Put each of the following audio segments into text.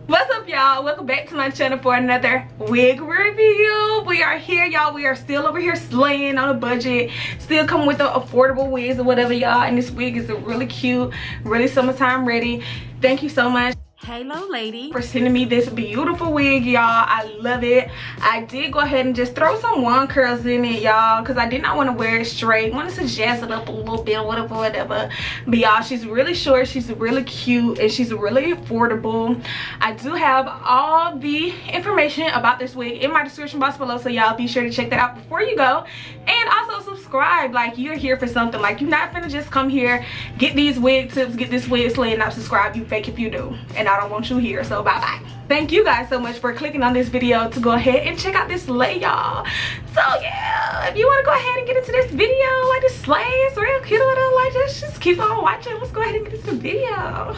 What's up, y'all? Welcome back to my channel for another wig review. We are here, y'all. We are still over here slaying on a budget, still coming with the affordable wigs or whatever, y'all. And this wig is really cute, really summertime ready. Thank you so much, Hello Lady, for sending me this beautiful wig, y'all. I love it. I did go ahead and just throw some wand curls in it, y'all, because I did not want to wear it straight. Want to jazz it up a little bit, whatever. But y'all, she's really short, she's really cute, and she's really affordable. I do have all the information about this wig in my description box below, so y'all be sure to check that out before you go. And also subscribe. Like, you're here for something. Like, you're not finna just come here, get these wig tips, get this wig slay, and not subscribe. You fake if you do, and I don't want you here, so bye bye. Thank you guys so much for clicking on this video to go ahead and check out this slay, y'all. So yeah, if you want to go ahead and get into this video, like this slay, it's real cute, like just keep on watching. Let's go ahead and get into the video.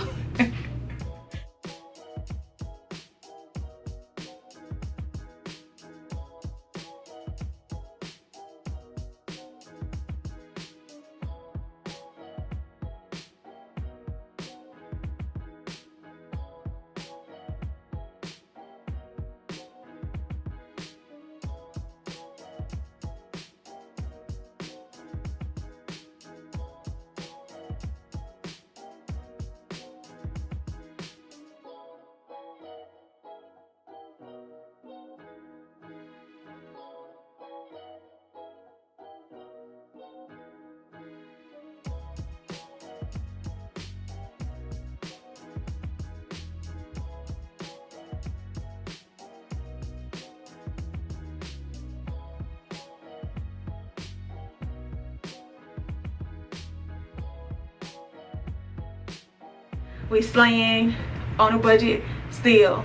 We slaying on a budget still,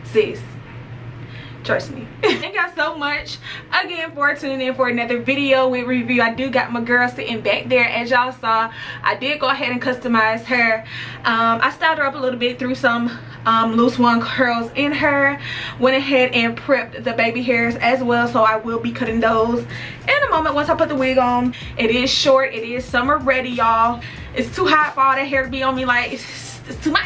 sis. Trust me. Thank y'all so much again for tuning in for another video with review. I do got my girl sitting back there, as y'all saw. I did go ahead and customize her. I styled her up a little bit, threw some loose wand curls in her, went ahead and prepped the baby hairs as well, so I will be cutting those in a moment once I put the wig on. It is short, it is summer ready, y'all. It's too hot for all that hair to be on me. Like, it's too much.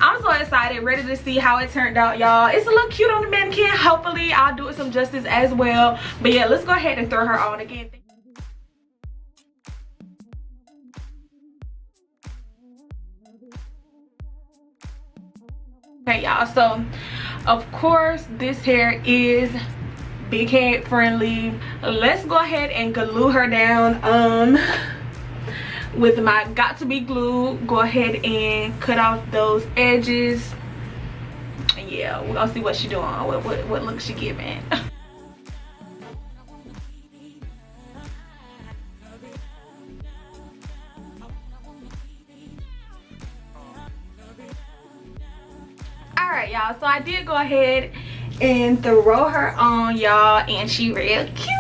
I'm so excited, ready to see how it turned out, y'all. It's a little cute on the mannequin. Hopefully I'll do it some justice as well. But yeah, let's go ahead and throw her on again. Okay, y'all, so of course this hair is big head friendly. Let's go ahead and glue her down with my got to be glue. Go ahead and cut off those edges. Yeah, we're gonna see what she doing, what look she giving. Alright, y'all, so I did go ahead and throw her on, y'all, and she real cute.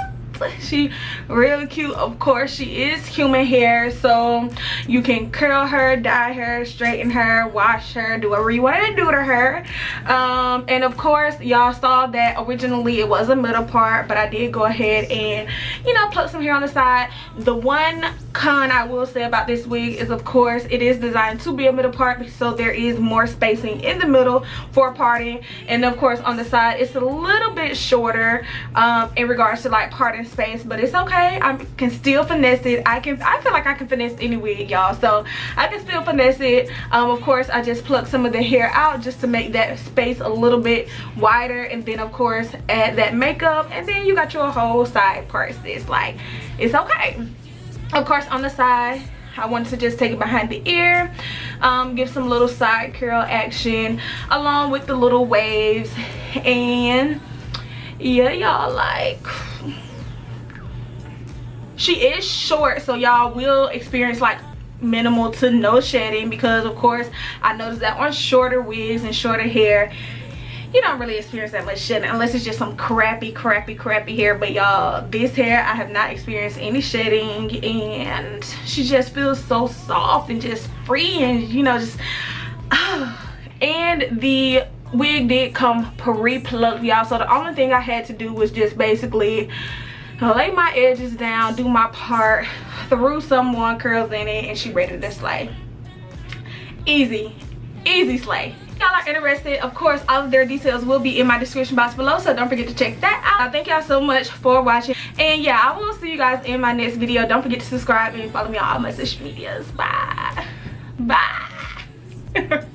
She really cute. Of course, she is human hair, so you can curl her, dye her, straighten her, wash her, do whatever you want to do to her. And of course, y'all saw that originally it was a middle part, but I did go ahead and, you know, pluck some hair on the side. The one con I will say about this wig is, of course, it is designed to be a middle part, so there is more spacing in the middle for parting, and of course on the side it's a little bit shorter in regards to like parting space, but it's okay. I can still finesse it. I feel like I can finesse any wig, y'all, so I can still finesse it. Of course, I just plucked some of the hair out just to make that space a little bit wider, and then of course add that makeup, and then you got your whole side part, sis. Like, it's okay. Of course, on the side I wanted to just take it behind the ear, give some little side curl action along with the little waves. And yeah, y'all, like, she is short, so y'all will experience like minimal to no shedding, because of course I noticed that on shorter wigs and shorter hair you don't really experience that much shedding unless it's just some crappy hair. But y'all, this hair I have not experienced any shedding, and she just feels so soft and just free, and you know, just and the wig did come pre-plucked, y'all, so the only thing I had to do was just basically lay my edges down, do my part, threw some wand curls in it, and she ready to slay. Easy slay. Y'all, y'all are interested, of course, all of their details will be in my description box below, so don't forget to check that out. Thank y'all so much for watching, and yeah, I will see you guys in my next video. Don't forget to subscribe and follow me on all my social medias. Bye. Bye.